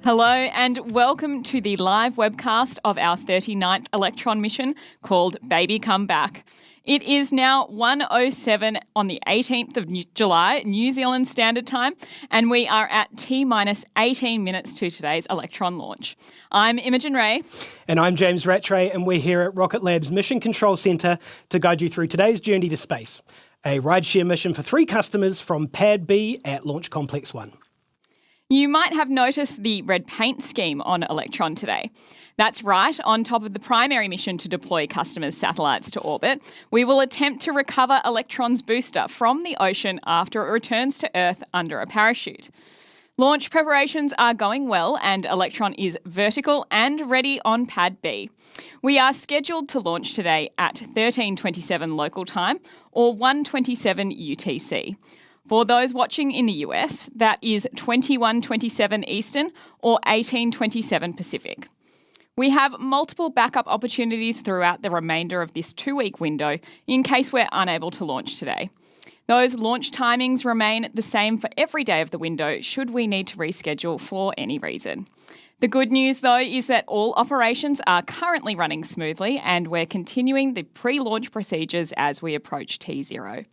Hello and welcome to the live webcast of our 39th Electron mission called Baby Come Back. It is now 1:07 on the 18th of July, New Zealand Standard Time, and we are at T-minus 18 minutes to today's Electron launch. I'm Imogen Ray. And I'm James Rattray, and we're here at Rocket Lab's Mission Control Centre to guide you through today's journey to space, a rideshare mission for 3 customers from Pad B at Launch Complex 1. You might have noticed the red paint scheme on Electron today. That's right, on top of the primary mission to deploy customers' satellites to orbit, we will attempt to recover Electron's booster from the ocean after it returns to Earth under a parachute. Launch preparations are going well and Electron is vertical and ready on Pad B. We are scheduled to launch today at 13:27 local time or 1:27 UTC. For those watching in the US, that is 21:27 Eastern or 18:27 Pacific. We have multiple backup opportunities throughout the remainder of this 2-week window in case we're unable to launch today. Those launch timings remain the same for every day of the window should we need to reschedule for any reason. The good news, though, is that all operations are currently running smoothly and we're continuing the pre-launch procedures as we approach T0.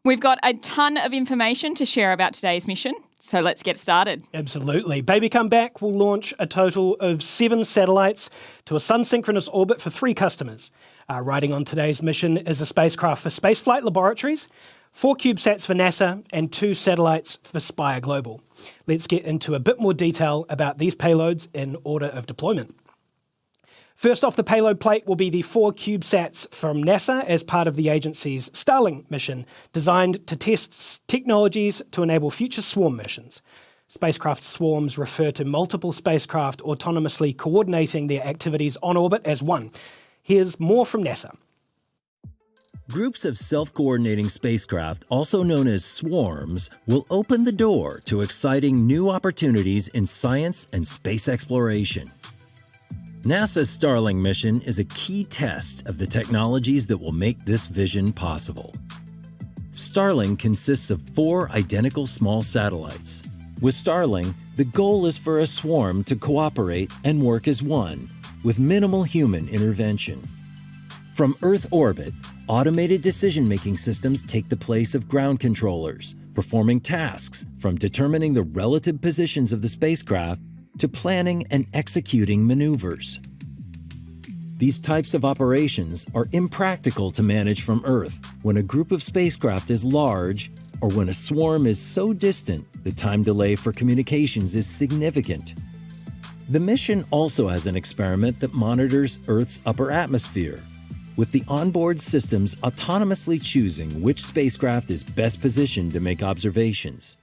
We've got a ton of information to share about today's mission, so let's get started. Absolutely. Baby Come Back will launch a total of 7 satellites to a sun-synchronous orbit for 3 customers. Riding on today's mission is a spacecraft for Spaceflight Laboratories, 4 CubeSats for NASA, and 2 satellites for Spire Global. Let's get into a bit more detail about these payloads in order of deployment. First off the payload plate will be the 4 CubeSats from NASA as part of the agency's Starlink mission, designed to test technologies to enable future swarm missions. Spacecraft swarms refer to multiple spacecraft autonomously coordinating their activities on orbit as one. Here's more from NASA. Groups of self-coordinating spacecraft, also known as swarms, will open the door to exciting new opportunities in science and space exploration. NASA's Starlink mission is a key test of the technologies that will make this vision possible. Starlink consists of 4 identical small satellites. With Starlink, the goal is for a swarm to cooperate and work as one, with minimal human intervention. From Earth orbit, automated decision-making systems take the place of ground controllers, performing tasks from determining the relative positions of the spacecraft to planning and executing maneuvers. These types of operations are impractical to manage from Earth when a group of spacecraft is large or when a swarm is so distant the time delay for communications is significant. The mission also has an experiment that monitors Earth's upper atmosphere, with the onboard systems autonomously choosing which spacecraft is best positioned to make observations.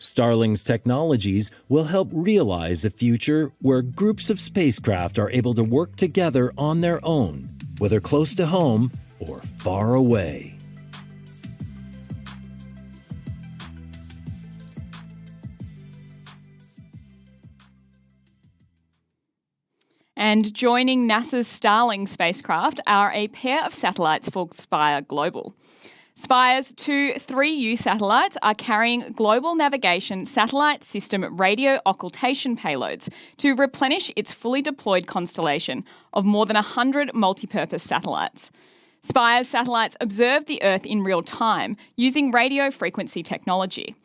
Starlink's technologies will help realize a future where groups of spacecraft are able to work together on their own, whether close to home or far away. And joining NASA's Starlink spacecraft are a pair of satellites for Spire Global. Spire's 2 3U satellites are carrying global navigation satellite system radio occultation payloads to replenish its fully deployed constellation of more than 100 multi-purpose satellites. Spire's satellites observe the Earth in real time using radio frequency technology.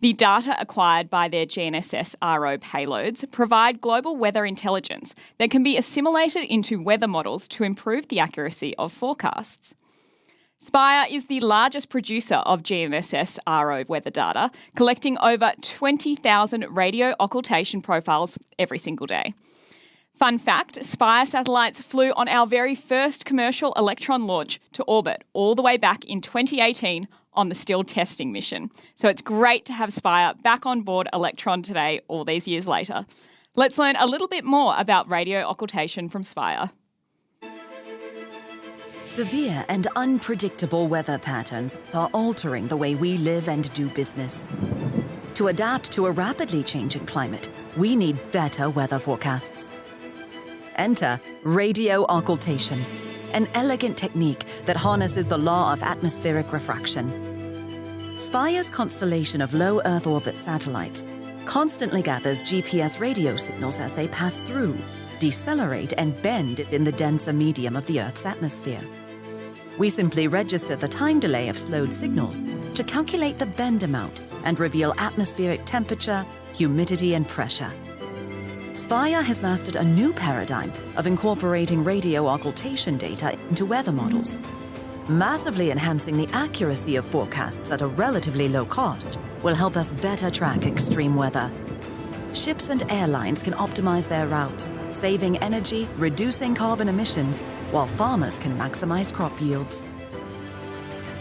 The data acquired by their GNSS RO payloads provide global weather intelligence that can be assimilated into weather models to improve the accuracy of forecasts. Spire is the largest producer of GNSS RO weather data, collecting over 20,000 radio occultation profiles every single day. Fun fact, Spire satellites flew on our very first commercial Electron launch to orbit all the way back in 2018 on the still testing mission. So it's great to have Spire back on board Electron today, all these years later. Let's learn a little bit more about radio occultation from Spire. Severe and unpredictable weather patterns are altering the way we live and do business. To adapt to a rapidly changing climate, we need better weather forecasts. Enter radio occultation, an elegant technique that harnesses the law of atmospheric refraction. Spire's constellation of low Earth orbit satellites constantly gathers GPS radio signals as they pass through, decelerate, and bend in the denser medium of the Earth's atmosphere. We simply register the time delay of slowed signals to calculate the bend amount and reveal atmospheric temperature, humidity, and pressure. Spire has mastered a new paradigm of incorporating radio occultation data into weather models, massively enhancing the accuracy of forecasts at a relatively low cost will help us better track extreme weather. Ships and airlines can optimize their routes, saving energy, reducing carbon emissions, while farmers can maximize crop yields.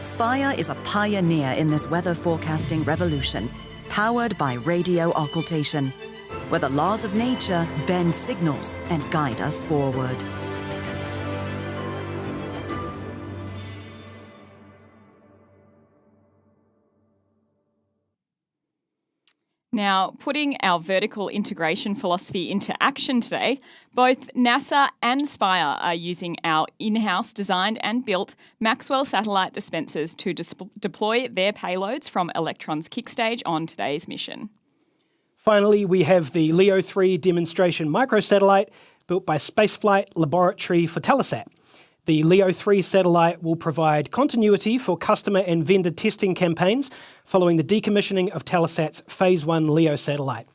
Spire is a pioneer in this weather forecasting revolution, powered by radio occultation, where the laws of nature bend signals and guide us forward. Now, putting our vertical integration philosophy into action today, both NASA and Spire are using our in-house designed and built Maxwell satellite dispensers to deploy their payloads from Electron's kick stage on today's mission. Finally, we have the LEO 3 demonstration microsatellite built by Spaceflight Laboratory for Telesat. The LEO 3 satellite will provide continuity for customer and vendor testing campaigns following the decommissioning of Telesat's Phase 1 LEO satellite.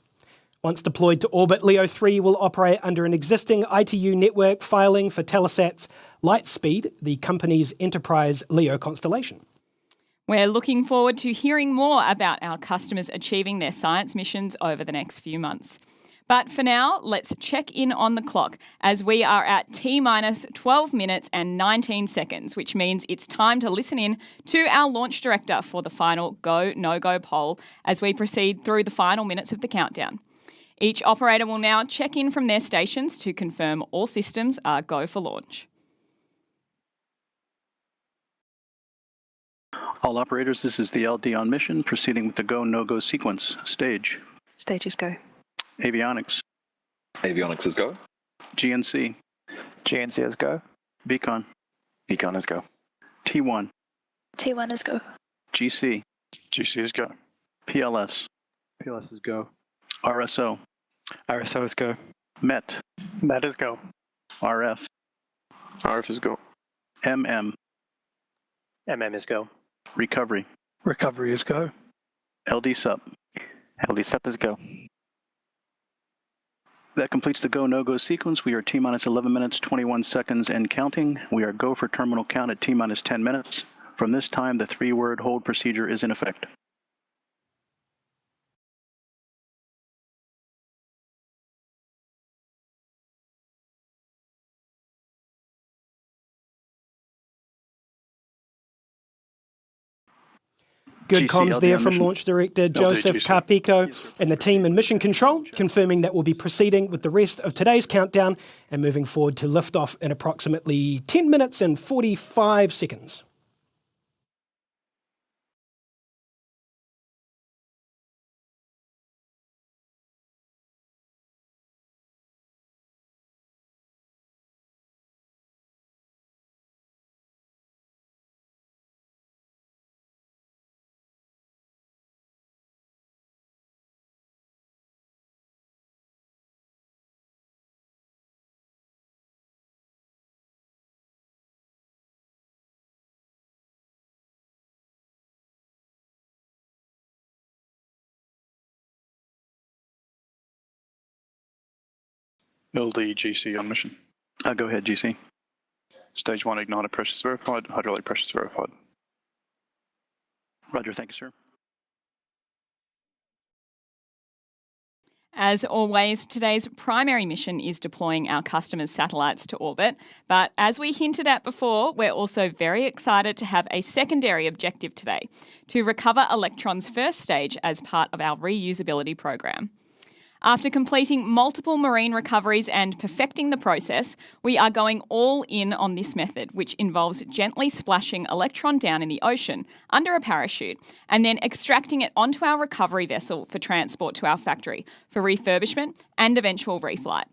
Once deployed to orbit, LEO 3 will operate under an existing ITU network filing for Telesat's Lightspeed, the company's enterprise LEO constellation. We're looking forward to hearing more about our customers achieving their science missions over the next few months. But for now, let's check in on the clock as we are at T-minus 12 minutes and 19 seconds, which means it's time to listen in to our launch director for the final go, no-go poll as we proceed through the final minutes of the countdown. Each operator will now check in from their stations to confirm all systems are go for launch. All operators, this is the LD on mission, proceeding with the go, no-go sequence. Stage. Stage is go. Avionics. Avionics is go. GNC. GNC is go. Beacon. Beacon is go. T1. T1 is go. GC. GC is go. PLS. PLS is go. RSO. RSO is go. MET. MET is go. RF. RF is go. MM. MM is go. Recovery. Recovery is go. LD SUP. LD SUP is go. That completes the go, no-go sequence. We are T-minus 11 minutes, 21 seconds and counting. We are go for terminal count at T-minus 10 minutes. From this time, the 3-word hold procedure is in effect. Good comms GCLD there on from mission. Launch Director Joseph GC. Carpico and the team in Mission Control, confirming that we'll be proceeding with the rest of today's countdown and moving forward to liftoff in approximately 10 minutes and 45 seconds. LD GC on mission. Go ahead, GC. Stage 1 igniter pressures verified. Hydraulic pressures verified. Roger, thank you, sir. As always, today's primary mission is deploying our customers' satellites to orbit. But as we hinted at before, we're also very excited to have a secondary objective today, to recover Electron's first stage as part of our reusability program. After completing multiple marine recoveries and perfecting the process, we are going all in on this method, which involves gently splashing Electron down in the ocean under a parachute and then extracting it onto our recovery vessel for transport to our factory for refurbishment and eventual reflight.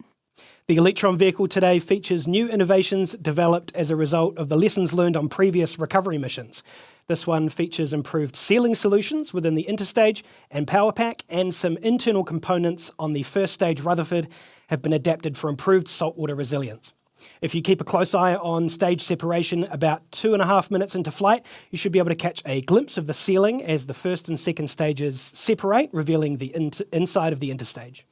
The Electron vehicle today features new innovations developed as a result of the lessons learned on previous recovery missions. This one features improved sealing solutions within the interstage and power pack, and some internal components on the first stage Rutherford have been adapted for improved saltwater resilience. If you keep a close eye on stage separation about 2.5 minutes into flight, you should be able to catch a glimpse of the sealing as the first and second stages separate, revealing the inside of the interstage.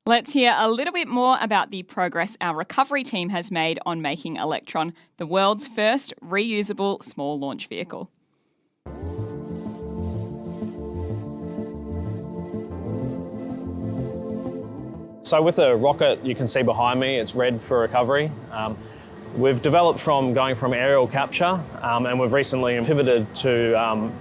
Let's hear a little bit more about the progress our recovery team has made on making Electron the world's first reusable small launch vehicle. So with the rocket you can see behind me, it's red for recovery. We've developed from going from aerial capture and we've recently pivoted to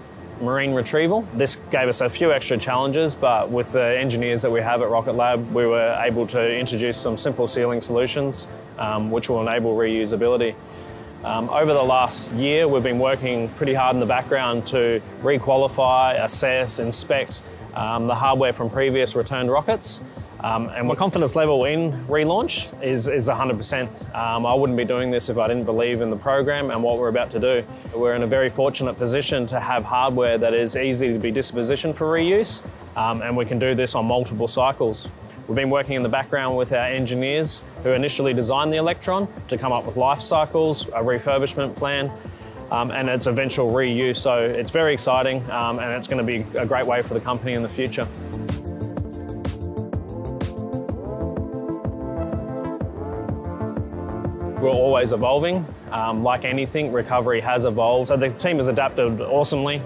marine retrieval. This gave us a few extra challenges, but with the engineers that we have at Rocket Lab, we were able to introduce some simple sealing solutions which will enable reusability. Over the last year, we've been working pretty hard in the background to requalify, assess, inspect the hardware from previous returned rockets. And my confidence level in relaunch is 100%. I wouldn't be doing this if I didn't believe in the program and what we're about to do. We're in a very fortunate position to have hardware that is easy to be dispositioned for reuse, and we can do this on multiple cycles. We've been working in the background with our engineers who initially designed the Electron to come up with life cycles, a refurbishment plan, and its eventual reuse. So it's very exciting, and it's going to be a great way for the company in the future. We're always evolving. Like anything, recovery has evolved. So the team has adapted awesomely.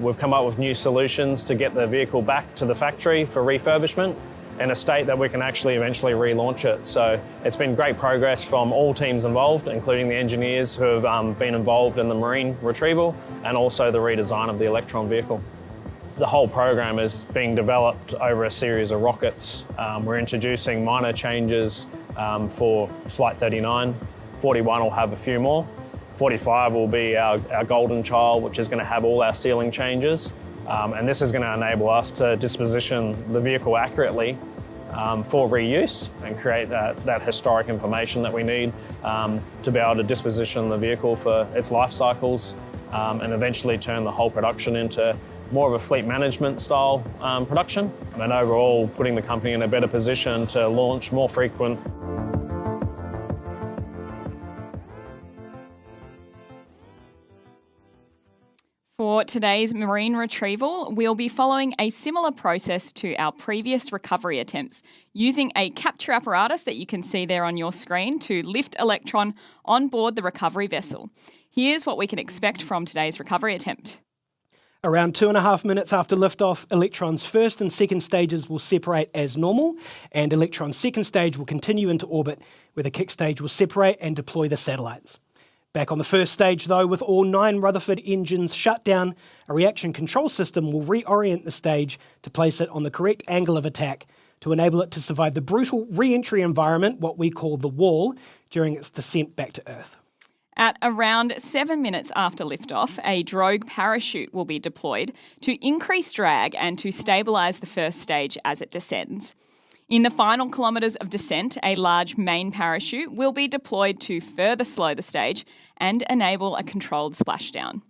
We've come up with new solutions to get the vehicle back to the factory for refurbishment in a state that we can actually eventually relaunch it. So it's been great progress from all teams involved, including the engineers who have been involved in the marine retrieval and also the redesign of the Electron vehicle. The whole program is being developed over a series of rockets. We're introducing minor changes for Flight 39. 41 will have a few more. 45 will be our golden child, which is going to have all our sealing changes. And this is going to enable us to disposition the vehicle accurately for reuse and create that historic information that we need to be able to disposition the vehicle for its life cycles and eventually turn the whole production into more of a fleet management style production, and overall putting the company in a better position to launch more frequent. For today's marine retrieval, we'll be following a similar process to our previous recovery attempts, using a capture apparatus that you can see there on your screen to lift Electron on board the recovery vessel. Here's what we can expect from today's recovery attempt. Around 2.5 minutes after liftoff, Electron's first and second stages will separate as normal, and Electron's second stage will continue into orbit, where the kick stage will separate and deploy the satellites. Back on the first stage, though, with all 9 Rutherford engines shut down, a reaction control system will reorient the stage to place it on the correct angle of attack to enable it to survive the brutal re-entry environment, what we call the wall, during its descent back to Earth. At around 7 minutes after liftoff, a drogue parachute will be deployed to increase drag and to stabilise the first stage as it descends. In the final kilometres of descent, a large main parachute will be deployed to further slow the stage and enable a controlled splashdown.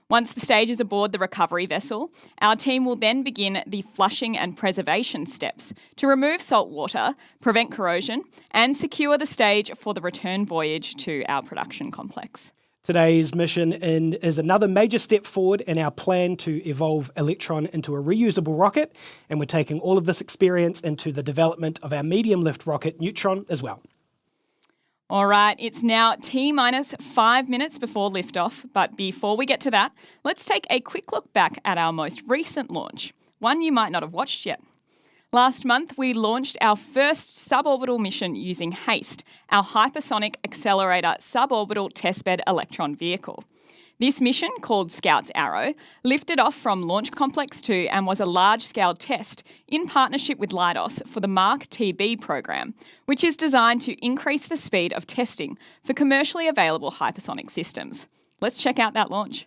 Once the stage is aboard the recovery vessel, our team will then begin the flushing and preservation steps to remove salt water, prevent corrosion, and secure the stage for the return voyage to our production complex. Today's mission is another major step forward in our plan to evolve Electron into a reusable rocket, and we're taking all of this experience into the development of our medium-lift rocket, Neutron, as well. All right, it's now T-minus 5 minutes before liftoff, but before we get to that, let's take a quick look back at our most recent launch, one you might not have watched yet. Last month, we launched our first suborbital mission using HASTE, our Hypersonic Accelerator Suborbital Testbed Electron vehicle. This mission, called Scout's Arrow, lifted off from Launch Complex 2 and was a large-scale test in partnership with Leidos for the Mark TB program, which is designed to increase the speed of testing for commercially available hypersonic systems. Let's check out that launch.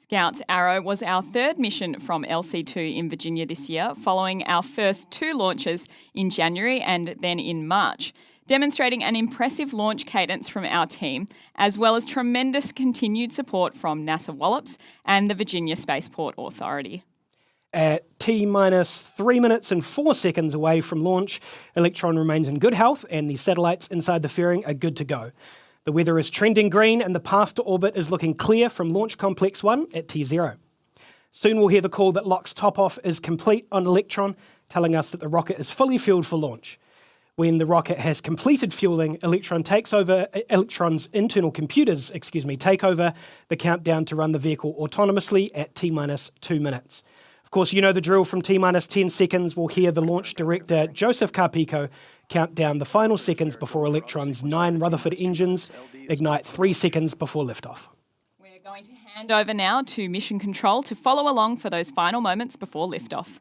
Scout's Arrow was our third mission from LC2 in Virginia this year, following our first 2 launches in January and then in March, demonstrating an impressive launch cadence from our team, as well as tremendous continued support from NASA Wallops and the Virginia Spaceport Authority. At T-minus 3 minutes and 4 seconds away from launch, Electron remains in good health and the satellites inside the fairing are good to go. The weather is trending green and the path to orbit is looking clear from Launch Complex 1 at T0. Soon we'll hear the call that LOX top-off is complete on Electron, telling us that the rocket is fully fueled for launch. When the rocket has completed fueling, Electron's internal computers, take over the countdown to run the vehicle autonomously at T-minus 2 minutes. Of course, you know the drill. From T-minus 10 seconds, we'll hear the launch director, Joseph Carpico, count down the final seconds before Electron's 9 Rutherford engines ignite 3 seconds before liftoff. We're going to hand over now to Mission Control to follow along for those final moments before liftoff.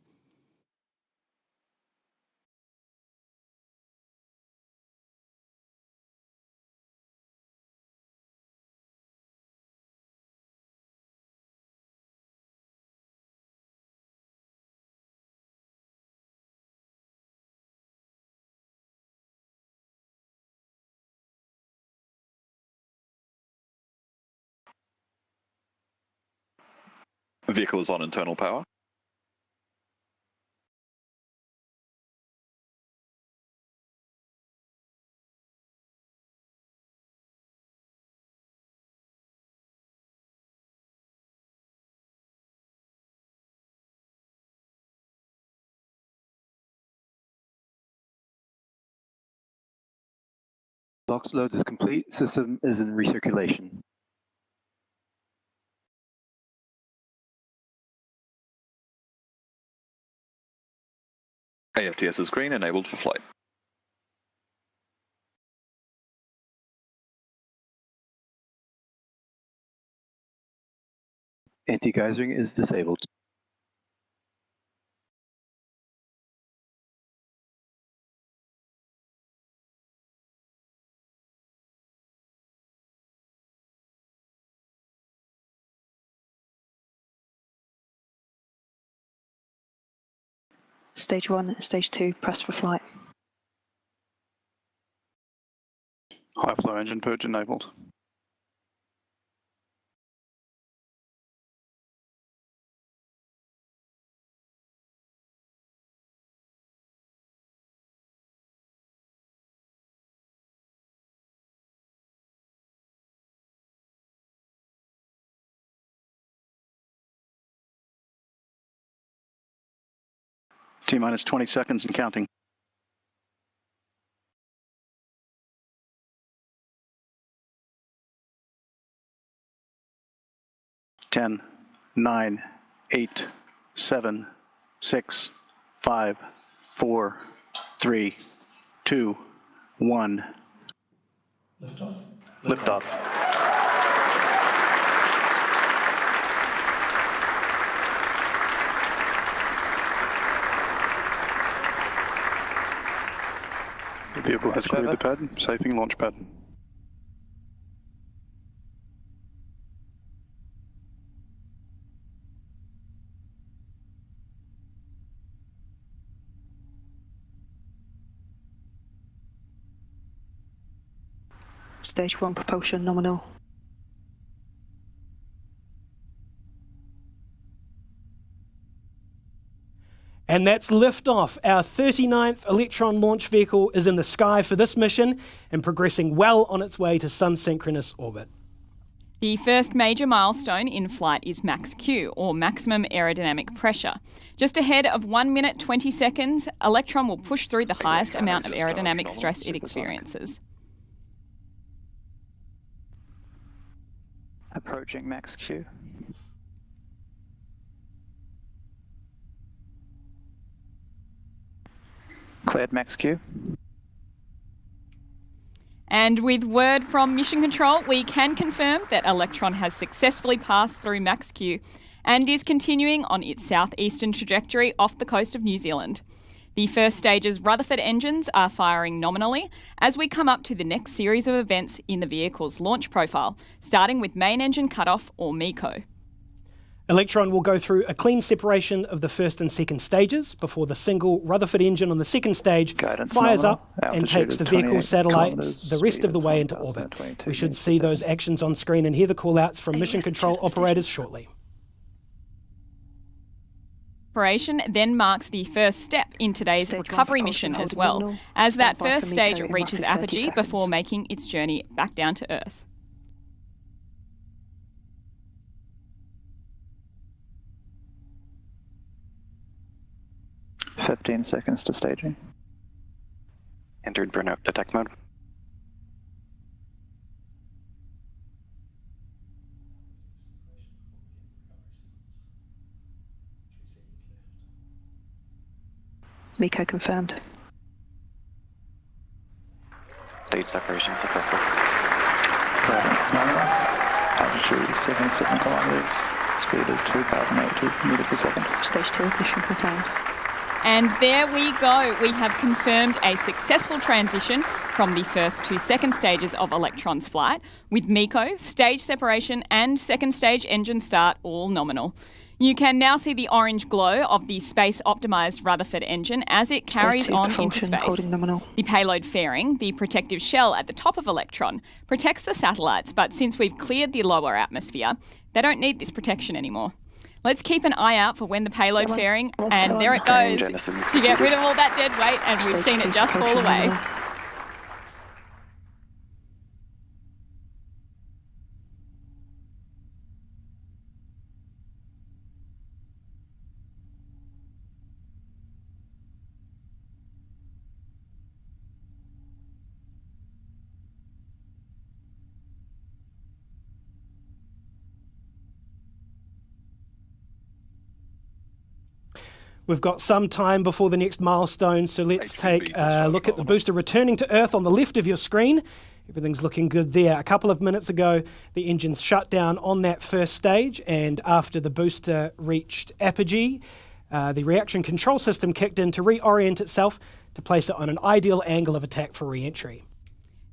The vehicle is on internal power. LOX load is complete. System is in recirculation. AFTS is green, enabled for flight. Anti-geysering is disabled. Stage 1 and Stage 2, press for flight. High flow engine purge enabled. T-minus 20 seconds and counting. Ten, 9, 8, 7, 6, 5, 4, 3, 2, 1. Liftoff. Liftoff. The vehicle has cleared the pad, safing launch pad. Stage 1 propulsion nominal. And that's liftoff. Our 39th Electron launch vehicle is in the sky for this mission and progressing well on its way to sun-synchronous orbit. The first major milestone in flight is max Q, or maximum aerodynamic pressure. Just ahead of 1 minute 20 seconds, Electron will push through the highest amount of aerodynamic stress it experiences. Approaching max Q. Cleared max Q. And with word from Mission Control, we can confirm that Electron has successfully passed through max Q and is continuing on its southeastern trajectory off the coast of New Zealand. The first stage's Rutherford engines are firing nominally as we come up to the next series of events in the vehicle's launch profile, starting with main engine cutoff, or MECO. Electron will go through a clean separation of the first and second stages before the single Rutherford engine on the second stage Guidance fires nominal. up and Altitude takes is the vehicle 28 satellites kilometers, the rest speed of the is way into orbit. 1,022 We should meters see per those second. actions on screen and hear the call-outs from mission control operators shortly. Operation then marks the first step in today's Stage one recovery propulsion mission as holding well, nominal. as that Stand by first for stage MECO in reaches roughly 30 apogee seconds. before making its journey back down to Earth. "15 seconds to staging. Entered burnout detect mode. MECO confirmed. Stage separation successful. Guidance nominal. Altitude is 77 kilometers. Speed is 2,082 meters per second. Stage 2 ignition confirmed. And there we go. We have confirmed a successful transition from the first to second stages of Electron's flight, with MECO, stage separation and second stage engine start all nominal. You can now see the orange glow of the space-optimised Rutherford engine as it carries Stage 2 on into propulsion space. holding nominal. The payload fairing, the protective shell at the top of Electron, protects the satellites, but since we've cleared the lower atmosphere, they don't need this protection anymore. Let's keep an eye out for when the payload fairing, and there it goes, to get rid of all that dead weight, and we've seen it just fall away. We've got some time before the next milestone, so let's take a look at the booster returning to Earth on the left of your screen. Everything's looking good there. A couple of minutes ago, the engines shut down on that first stage, and after the booster reached apogee, the reaction control system kicked in to reorient itself to place it on an ideal angle of attack for re-entry.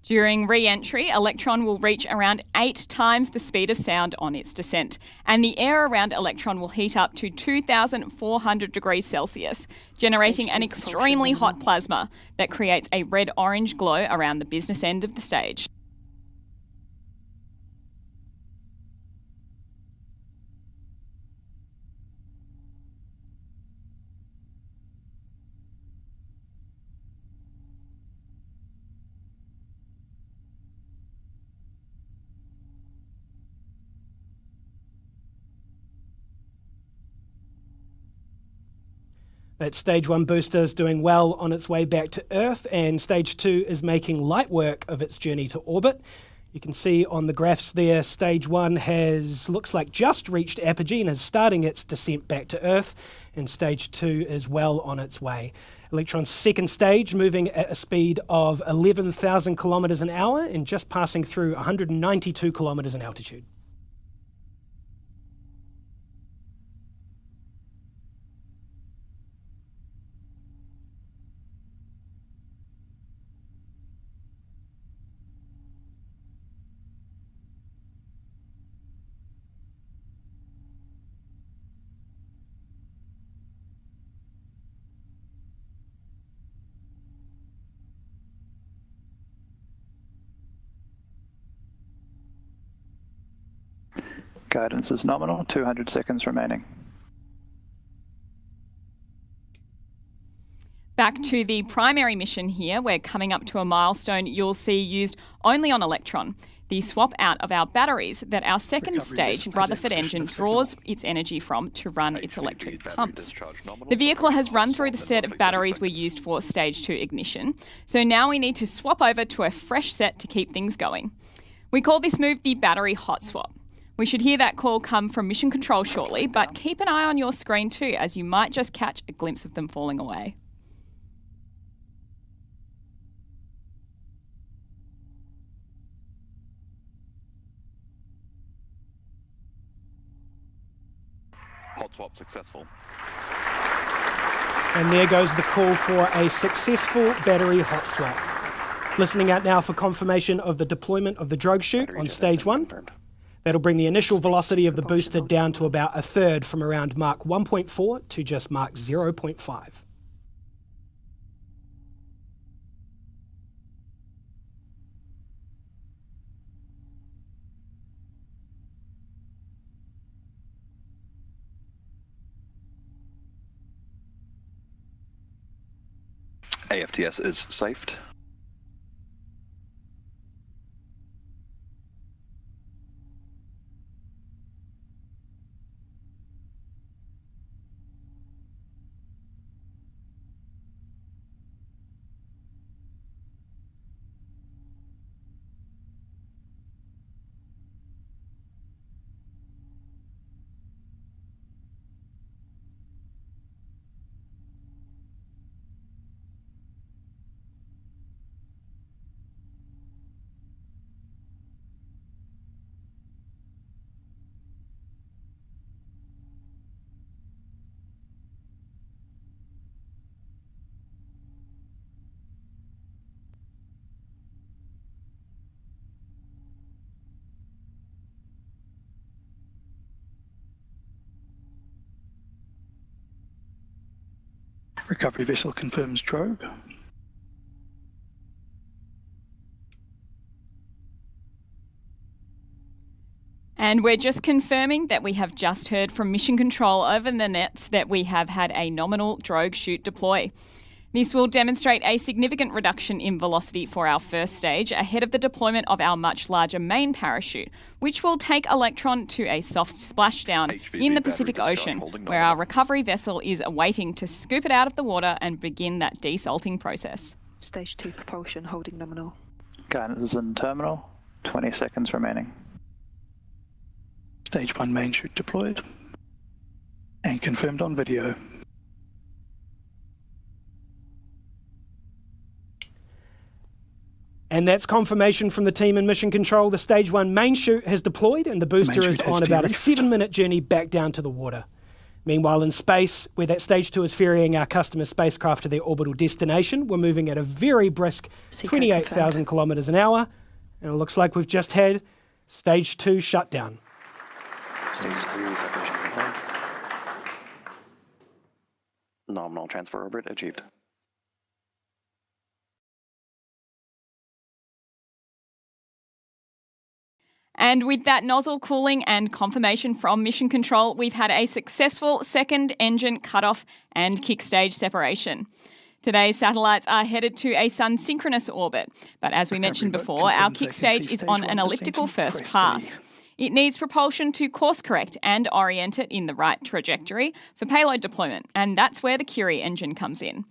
During re-entry, Electron will reach around 8 times the speed of sound on its descent, and the air around Electron will heat up to 2,400 degrees Celsius, generating an extremely hot plasma that creates a red-orange glow around the business end of the stage. That stage 1 booster is doing well on its way back to Earth, and stage 2 is making light work of its journey to orbit. You can see on the graphs there, stage 1 looks like just reached apogee and is starting its descent back to Earth, and stage 2 is well on its way. Electron's second stage moving at a speed of 11,000 kilometers an hour and just passing through 192 kilometers in altitude. Guidance is nominal, 200 seconds remaining. Back to the primary mission here, we're coming up to a milestone you'll see used only on Electron, the swap out of our batteries that our second stage Rutherford engine draws its energy from to run its electric pumps. The vehicle has run through the set of batteries we used for stage 2 ignition, so now we need to swap over to a fresh set to keep things going. We call this move the battery hot swap. We should hear that call come from mission control shortly, but keep an eye on your screen too, as you might just catch a glimpse of them falling away. Hot swap successful. And there goes the call for a successful battery hot swap. Listening out now for confirmation of the deployment of the drogue chute on stage 1. That'll bring the initial velocity of the booster down to about a third, from around Mach 1.4 to just Mach 0.5. AFTS is safed. Recovery vessel confirms drogue. And we're just confirming that we have just heard from Mission Control over the nets that we have had a nominal drogue chute deploy. This will demonstrate a significant reduction in velocity for our first stage ahead of the deployment of our much larger main parachute, which will take Electron to a soft splashdown in the Pacific Ocean, where our recovery vessel is awaiting to scoop it out of the water and begin that desalting process. Stage 2 propulsion holding nominal. Guidance is in terminal. 20 seconds remaining. Stage 1 main chute deployed and confirmed on video. And that's confirmation from the team in Mission Control. The Stage 1 main chute has deployed and the booster is on about a 7-minute journey back down to the water. Meanwhile, in space, where that Stage 2 is ferrying our customer spacecraft to their orbital destination, we're moving at a very brisk 28,000 kilometres an hour. And it looks like we've just had Stage 2 shutdown. Stage 3 separation complete. Nominal transfer orbit achieved. And with that nozzle cooling and confirmation from Mission Control, we've had a successful second engine cutoff and kick stage separation. Today's satellites are headed to a sun-synchronous orbit, but as we mentioned before, our kick stage is on an elliptical first pass. It needs propulsion to course correct and orient it in the right trajectory for payload deployment, and that's where the Curie engine comes in.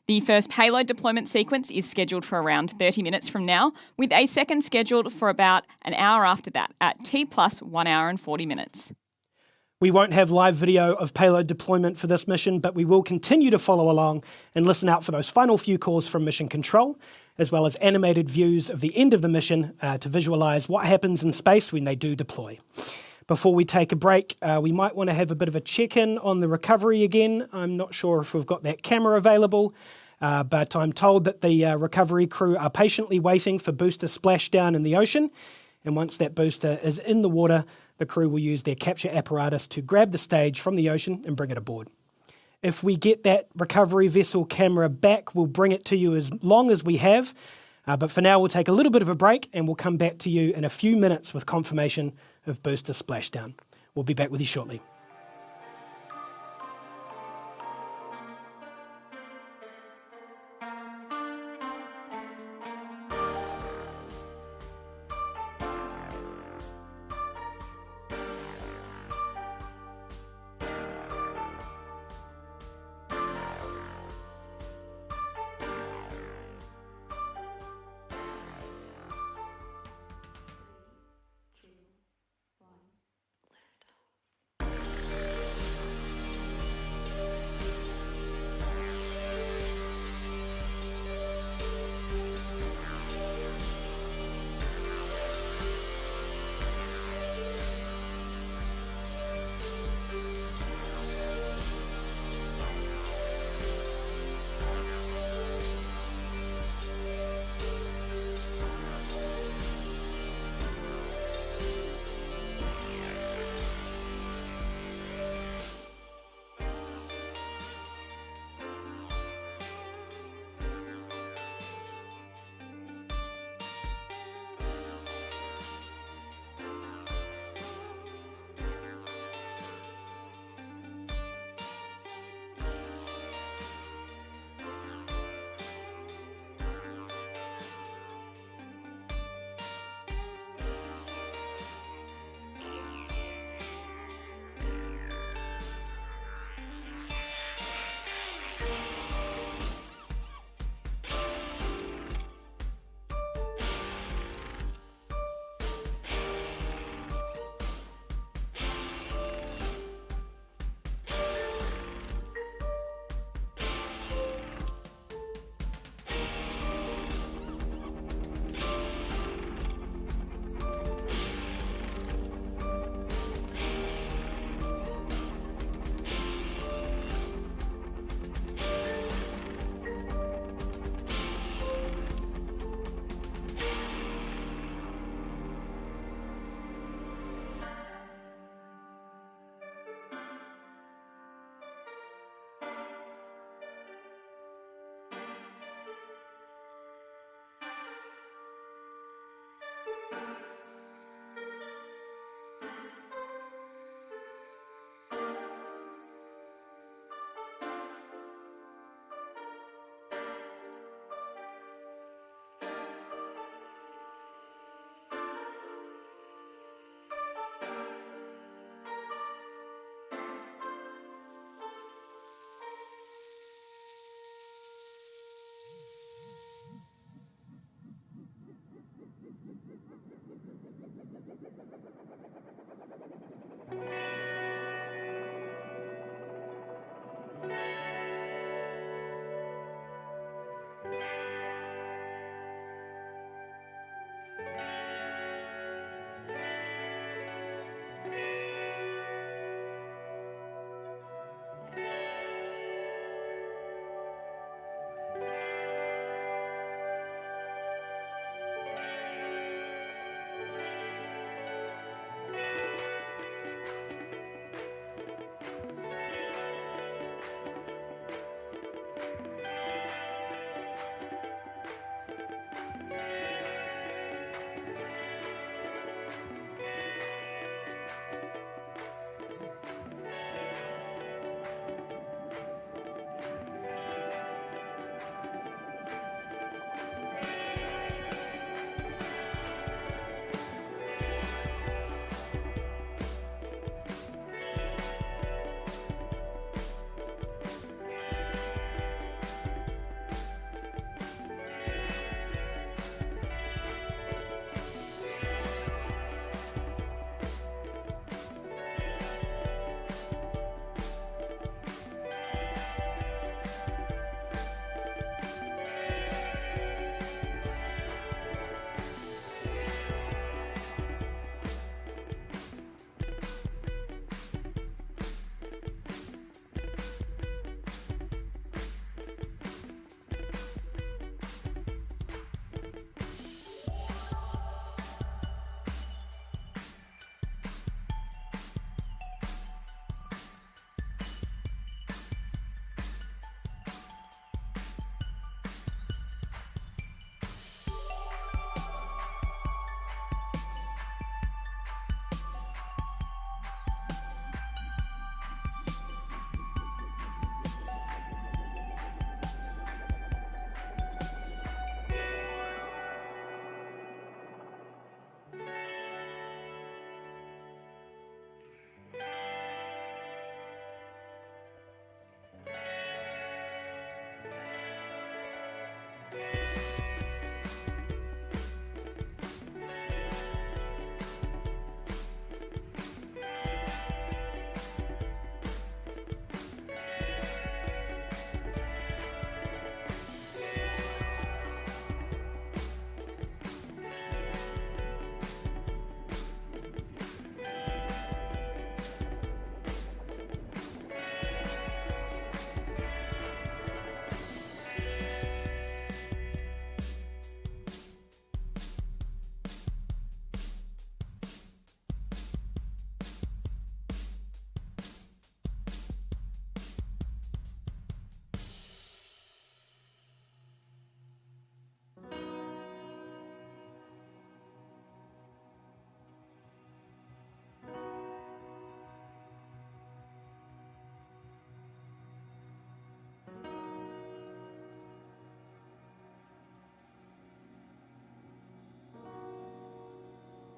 The first payload deployment sequence is scheduled for around 30 minutes from now, with a second scheduled for about an hour after that at T plus 1 hour and 40 minutes. We won't have live video of payload deployment for this mission, but we will continue to follow along and listen out for those final few calls from Mission Control, as well as animated views of the end of the mission to visualize what happens in space when they do deploy. Before we take a break, we might want to have a bit of a check-in on the recovery again. I'm not sure if we've got that camera available, but I'm told that the recovery crew are patiently waiting for booster splashdown in the ocean. And once that booster is in the water, the crew will use their capture apparatus to grab the stage from the ocean and bring it aboard. If we get that recovery vessel camera back, we'll bring it to you as long as we have. But for now, we'll take a little bit of a break and we'll come back to you in a few minutes with confirmation of booster splashdown. We'll be back with you shortly.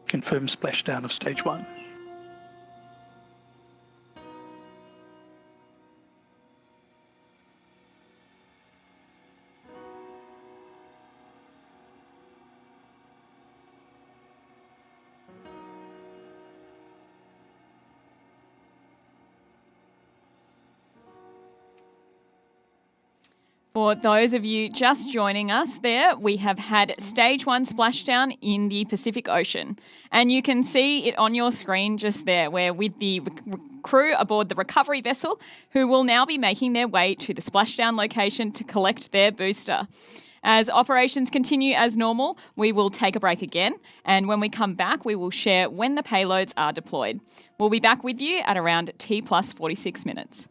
Confirm splashdown of stage 1. For those of you just joining us there, we have had stage 1 splashdown in the Pacific Ocean. And you can see it on your screen just there. We're with the crew aboard the recovery vessel who will now be making their way to the splashdown location to collect their booster. As operations continue as normal, we will take a break again. And when we come back, we will share when the payloads are deployed. We'll be back with you at around T plus 46 minutes.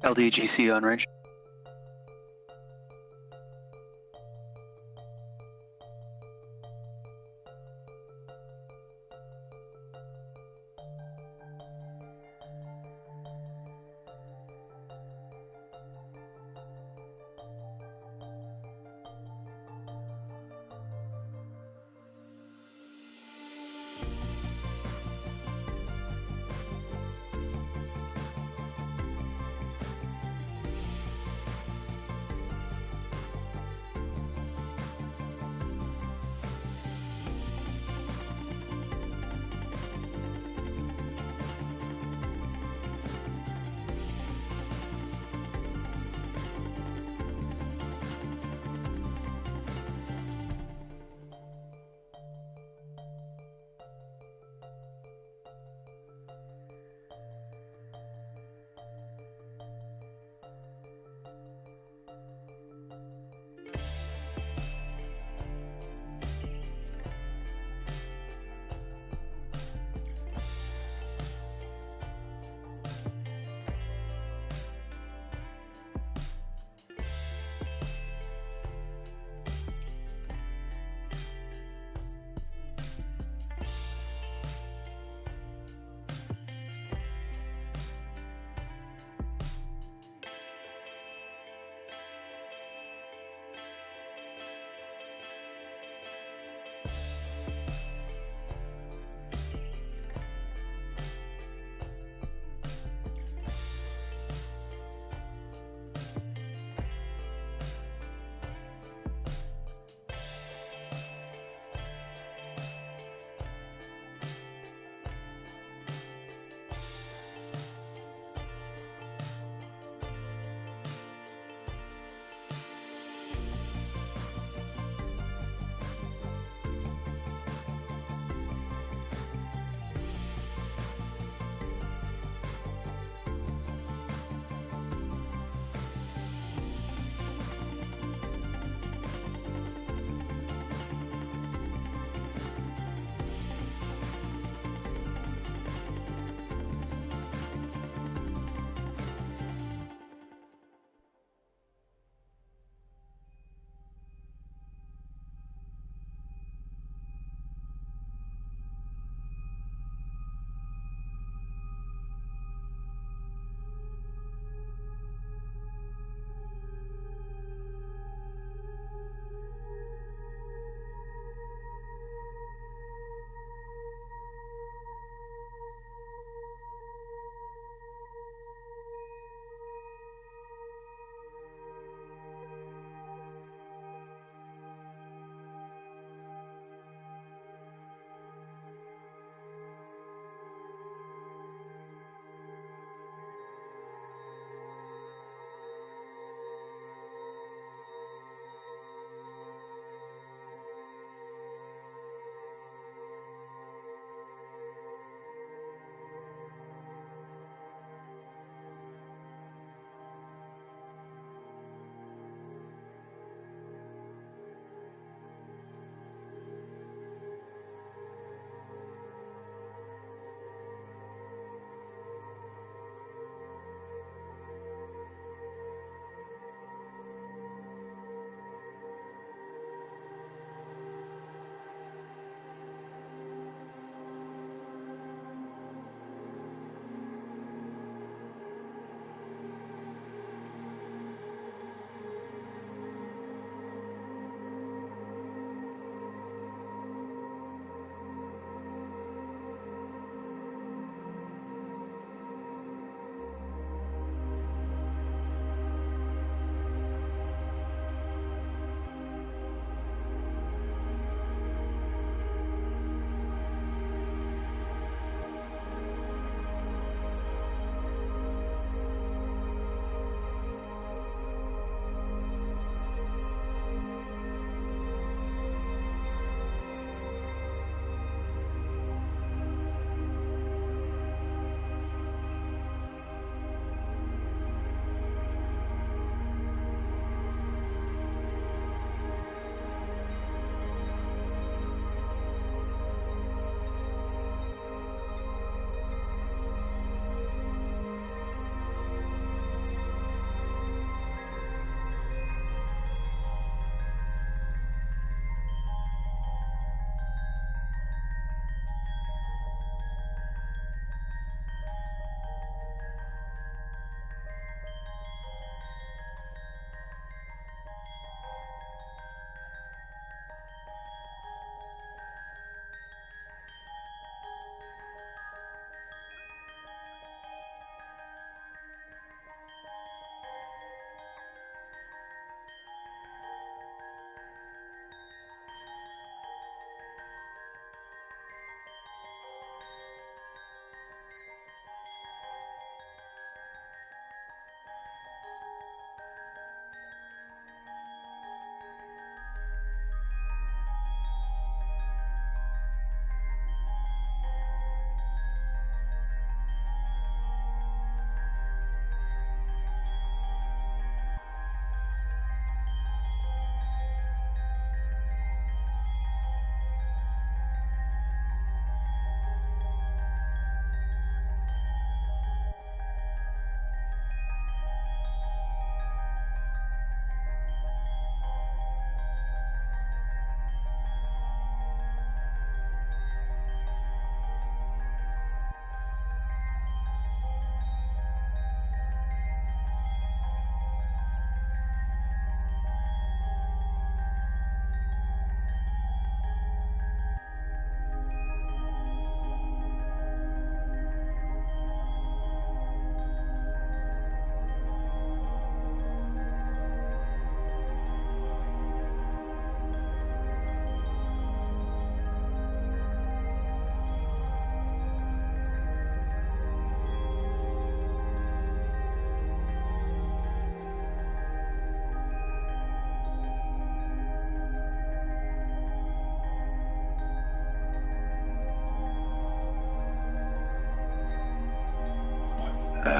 LDGC on range.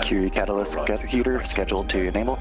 Q catalyst heater scheduled to enable.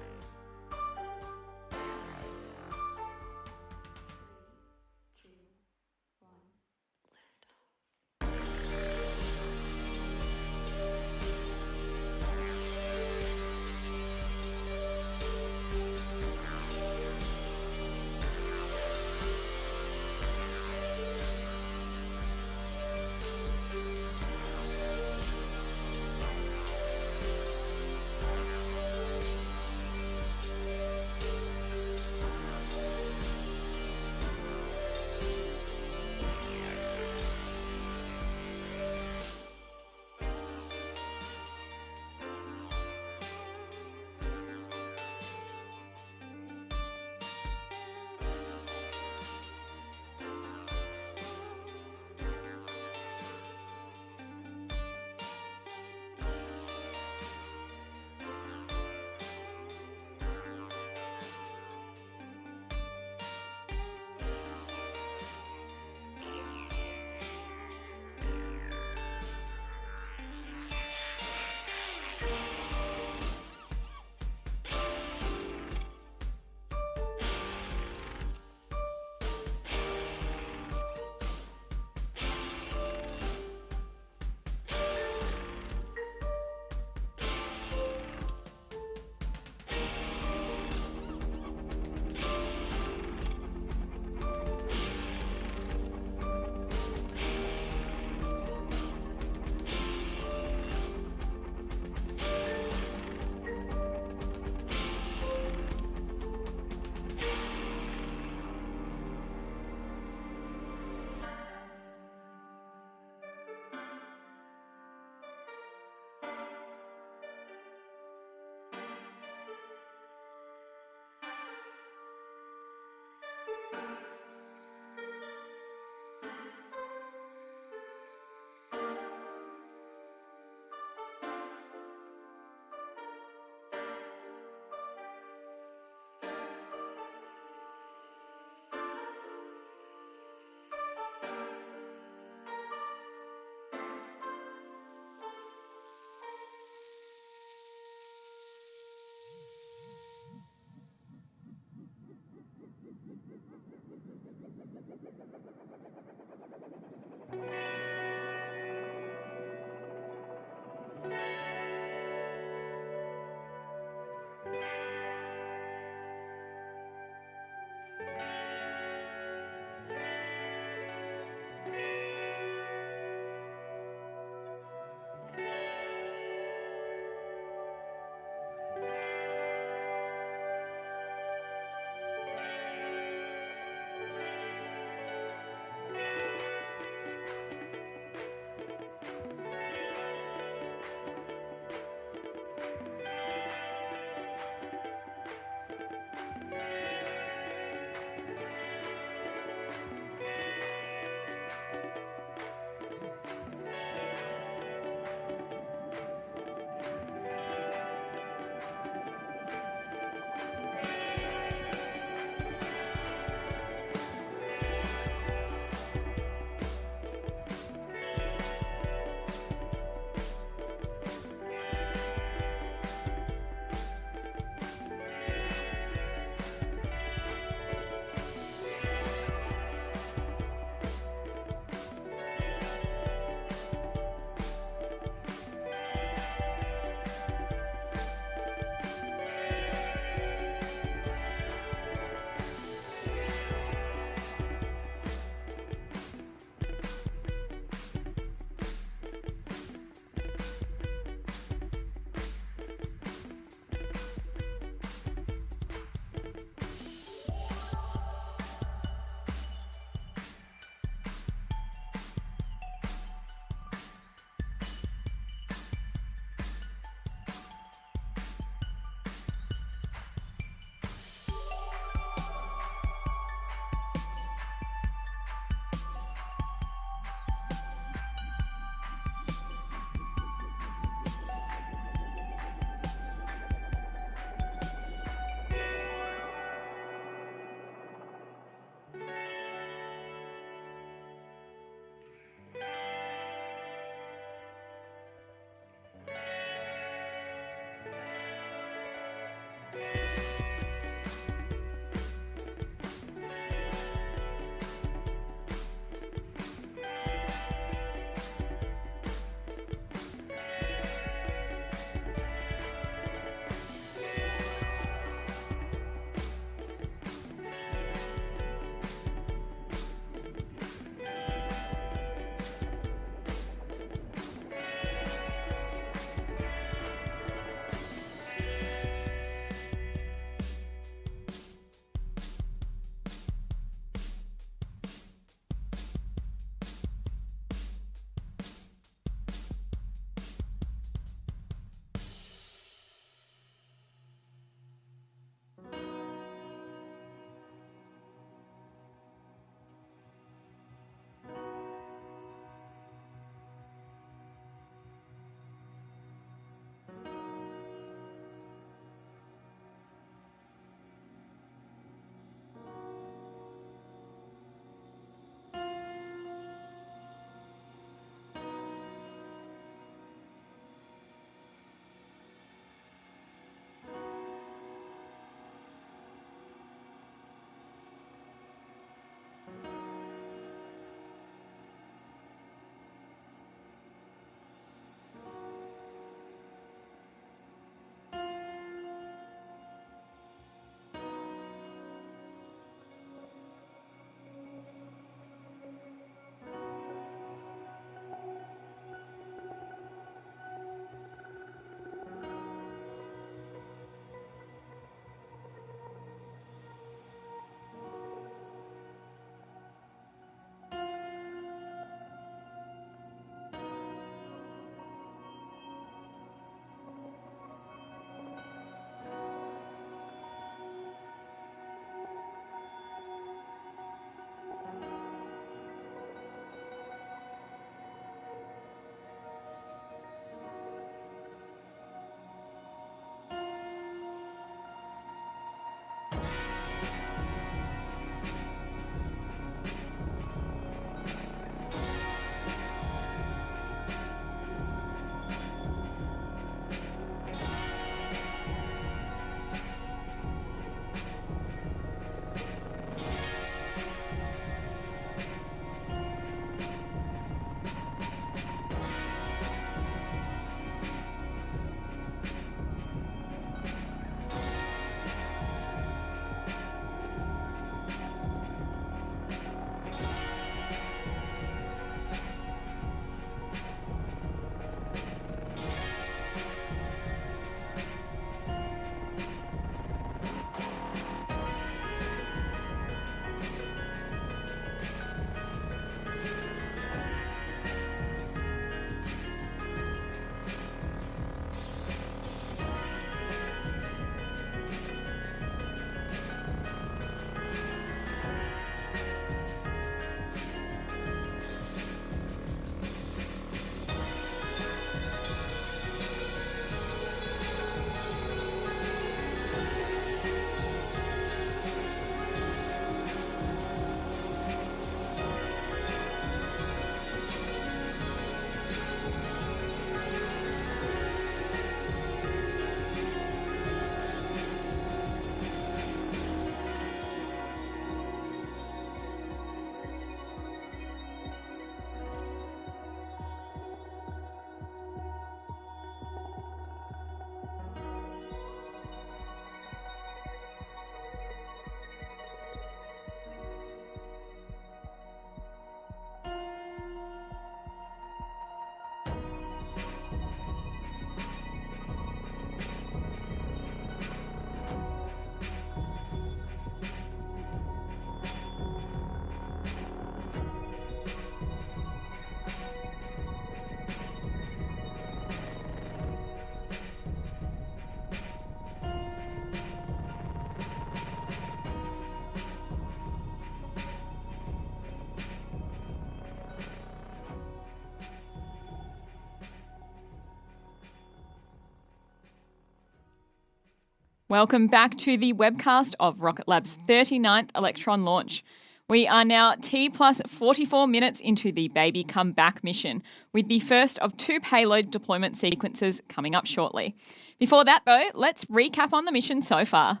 Welcome back to the webcast of Rocket Lab's 39th Electron launch. We are now T plus 44 minutes into the Baby Come Back mission, with the first of 2 payload deployment sequences coming up shortly. Before that, though, let's recap on the mission so far.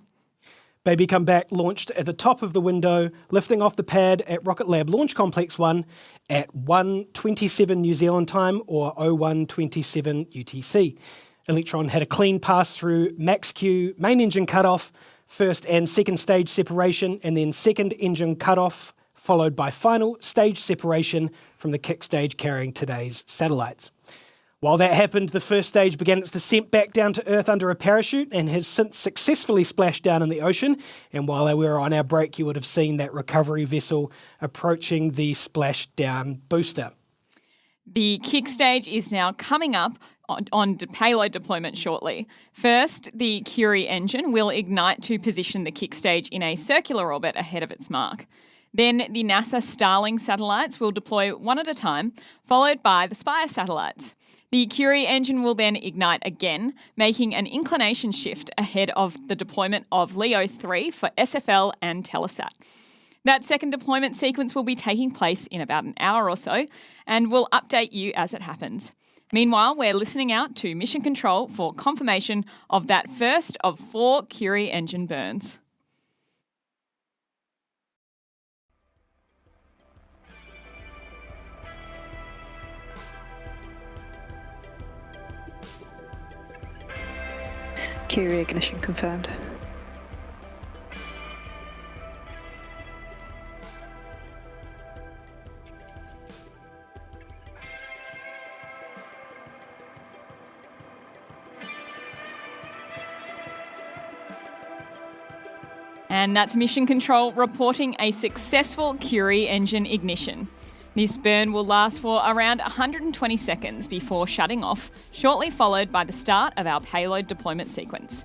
Baby Come Back launched at the top of the window, lifting off the pad at Rocket Lab Launch Complex 1 at 1:27 New Zealand time or 01:27 UTC. Electron had a clean pass through max Q, main engine cutoff, first and second stage separation, and then second engine cutoff, followed by final stage separation from the kick stage carrying today's satellites. While that happened, the first stage began its descent back down to Earth under a parachute and has since successfully splashed down in the ocean. And while we were on our break, you would have seen that recovery vessel approaching the splashdown booster. The kick stage is now coming up on payload deployment shortly. First, the Curie engine will ignite to position the kick stage in a circular orbit ahead of its mark. Then the NASA Starling satellites will deploy one at a time, followed by the Spire satellites. The Curie engine will then ignite again, making an inclination shift ahead of the deployment of LEO 3 for SFL and Telesat. That second deployment sequence will be taking place in about an hour or so, and we'll update you as it happens. Meanwhile, we're listening out to Mission Control for confirmation of that first of 4 Curie engine burns. Curie ignition confirmed. And that's Mission Control reporting a successful Curie engine ignition. This burn will last for around 120 seconds before shutting off, shortly followed by the start of our payload deployment sequence.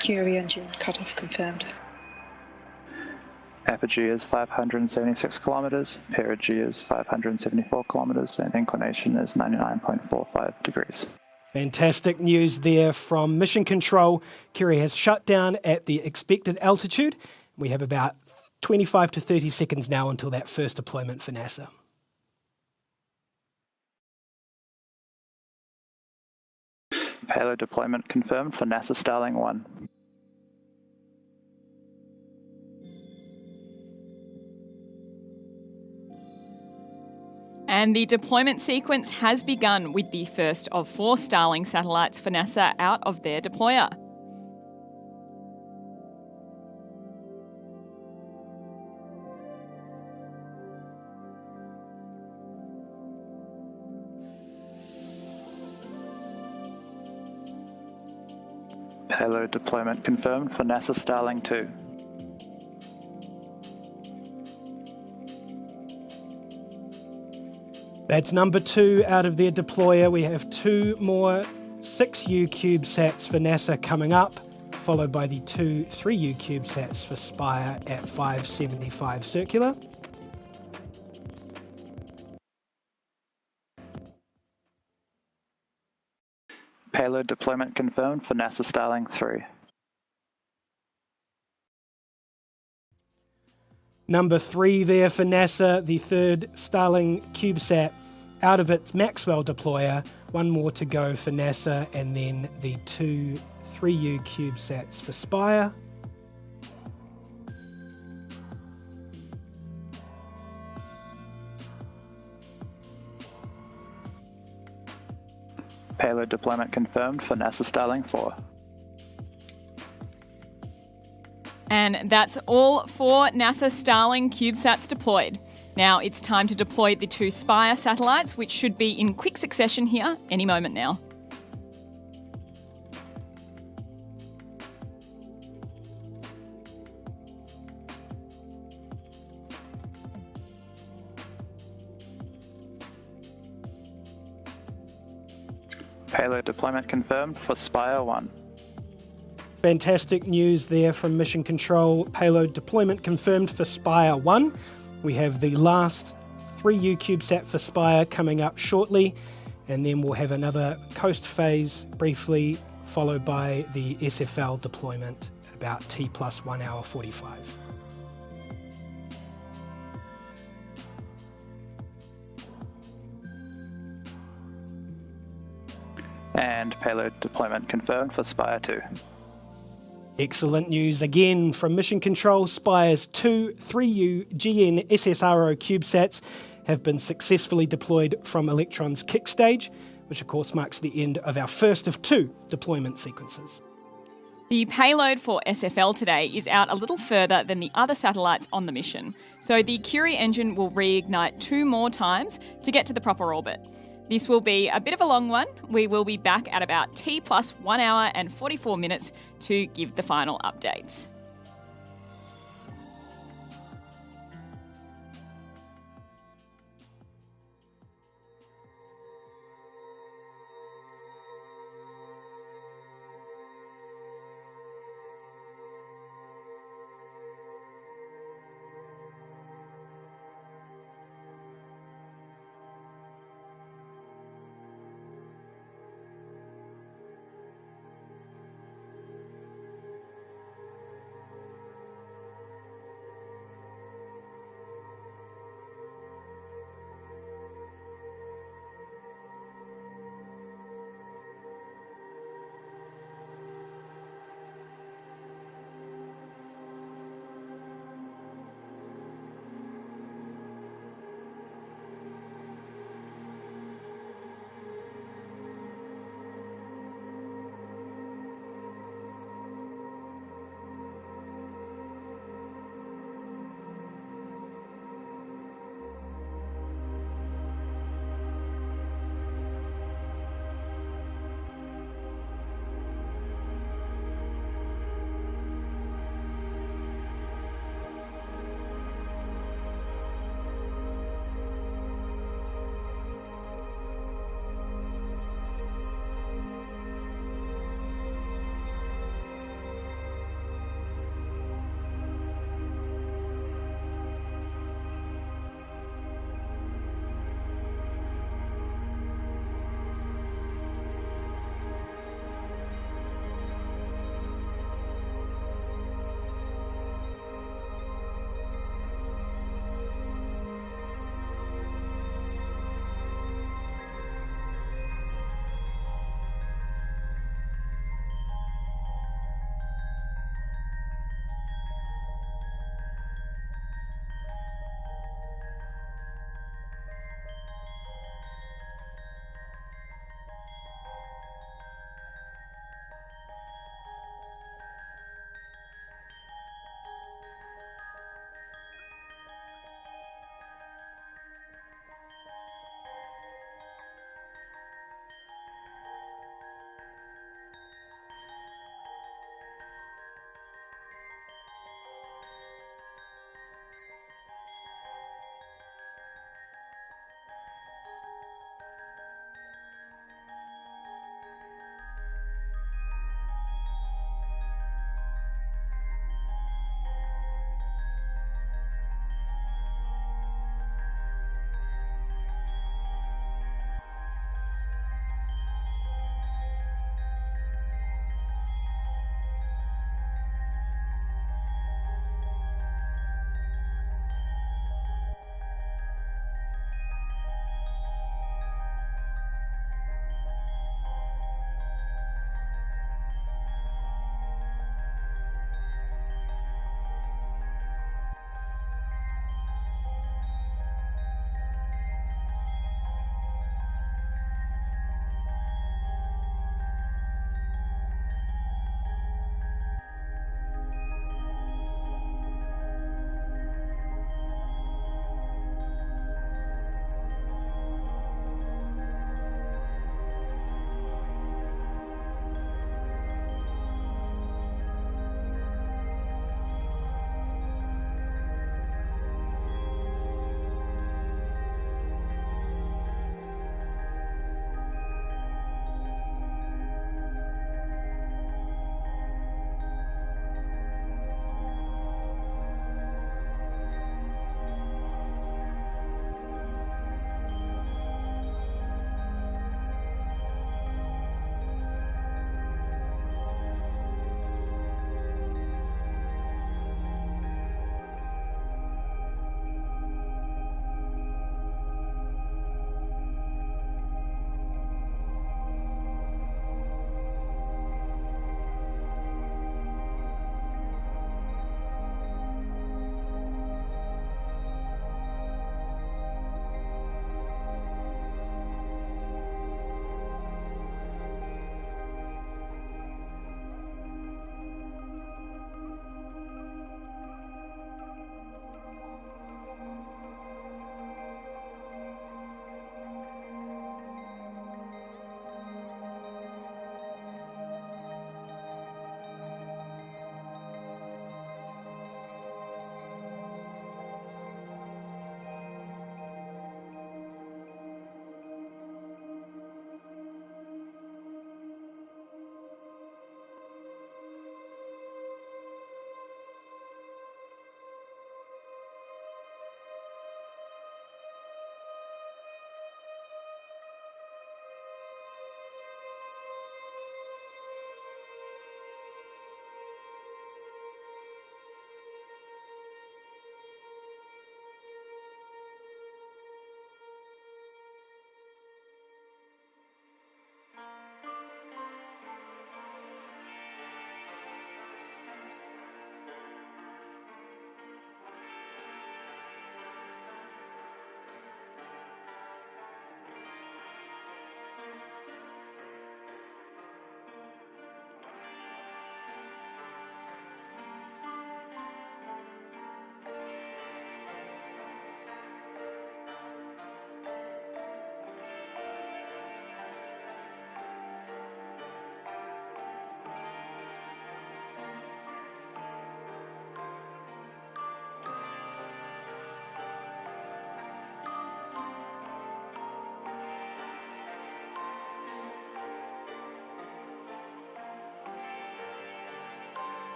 Curie engine cutoff confirmed. Apogee is 576 kilometers, perigee is 574 kilometers, and inclination is 99.45 degrees. Fantastic news there from Mission Control. Curie has shut down at the expected altitude. We have about 25 to 30 seconds now until that first deployment for NASA. Payload deployment confirmed for NASA Starling 1. And the deployment sequence has begun with the first of 4 Starling satellites for NASA out of their deployer. Payload deployment confirmed for NASA Starling 2. That's number 2 out of their deployer. We have 2 more 6U CubeSats for NASA coming up, followed by the 2 3U CubeSats for Spire at 575 circular. Payload deployment confirmed for NASA Starlink 3. Number 3 there for NASA, the 3rd Starlink CubeSat out of its Maxwell deployer. 1 more to go for NASA, and then the 2 3U CubeSats for Spire. Payload deployment confirmed for NASA Starlink 4. And that's all 4 NASA Starlink CubeSats deployed. Now it's time to deploy the 2 Spire satellites, which should be in quick succession here any moment now. Payload deployment confirmed for Spire 1. Fantastic news there from Mission Control. Payload deployment confirmed for Spire 1. We have the last 3U CubeSat for Spire coming up shortly, and then we'll have another coast phase briefly, followed by the SFL deployment at about T plus 1 hour 45. And payload deployment confirmed for Spire 2. Excellent news again from Mission Control. Spire's 2 3U GN SSRO CubeSats have been successfully deployed from Electron's kick stage, which of course marks the end of our first of 2 deployment sequences. The payload for SFL today is out a little further than the other satellites on the mission, so the Curie engine will reignite 2 more times to get to the proper orbit. This will be a bit of a long one. We will be back at about T plus 1 hour and 44 minutes to give the final updates.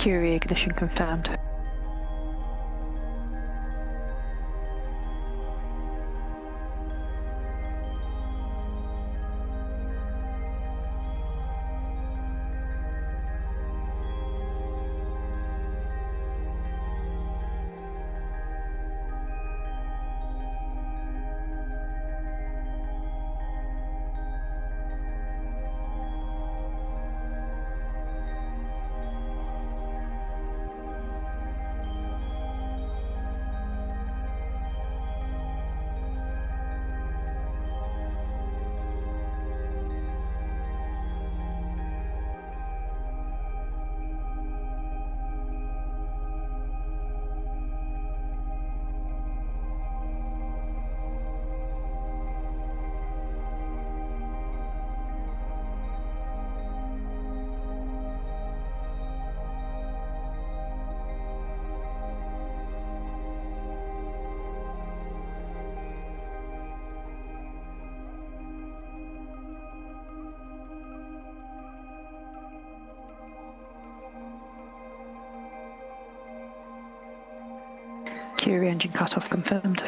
Curie ignition confirmed. Curie engine cutoff confirmed.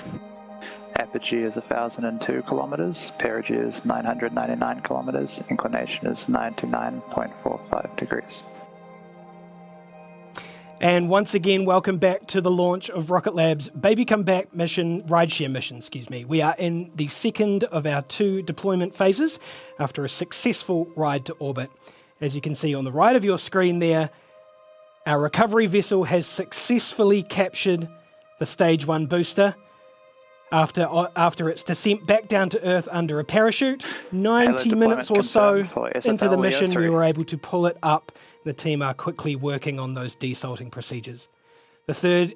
Apogee is 1,002 kilometers, perigee is 999 kilometers, inclination is 99.45 degrees. And once again, welcome back to the launch of Rocket Lab's Baby Come Back mission, rideshare mission, We are in the second of our 2 deployment phases after a successful ride to orbit. As you can see on the right of your screen there, our recovery vessel has successfully captured the Stage 1 booster after its descent back down to Earth under a parachute. 90 minutes or so into the mission, we were able to pull it up. The team are quickly working on those desalting procedures. The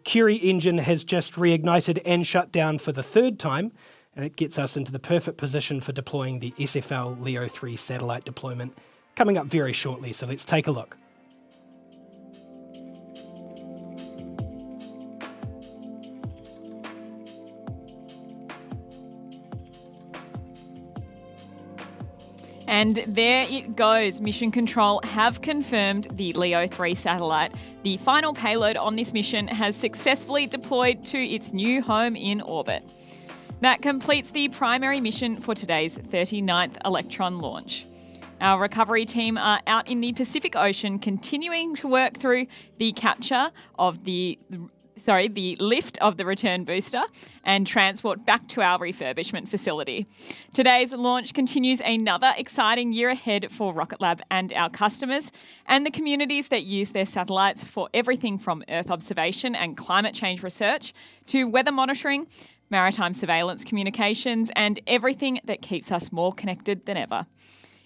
Curie engine has just reignited and shut down for the 3rd time, and it gets us into the perfect position for deploying the SFL LEO 3 satellite deployment coming up very shortly, so let's take a look. And there it goes. Mission Control have confirmed the LEO 3 satellite. The final payload on this mission has successfully deployed to its new home in orbit. That completes the primary mission for today's 39th Electron launch. Our recovery team are out in the Pacific Ocean continuing to work through the capture of the lift of the return booster and transport back to our refurbishment facility. Today's launch continues another exciting year ahead for Rocket Lab and our customers and the communities that use their satellites for everything from Earth observation and climate change research to weather monitoring, maritime surveillance communications, and everything that keeps us more connected than ever.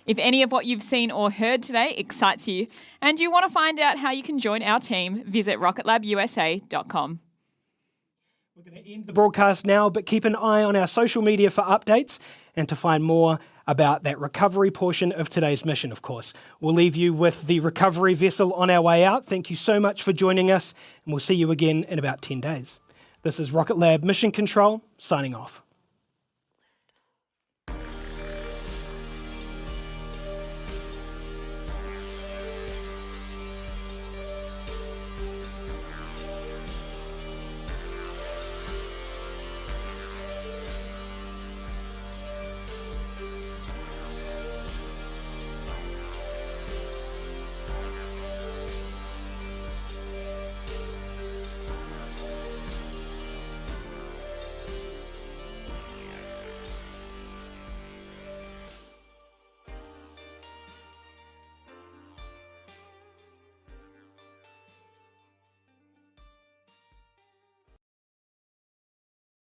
If any of what you've seen or heard today excites you and you want to find out how you can join our team, visit rocketlabusa.com. We're going to end the broadcast now, but keep an eye on our social media for updates and to find more about that recovery portion of today's mission, of course. We'll leave you with the recovery vessel on our way out. Thank you so much for joining us, and we'll see you again in about 10 days. This is Rocket Lab Mission Control, signing off.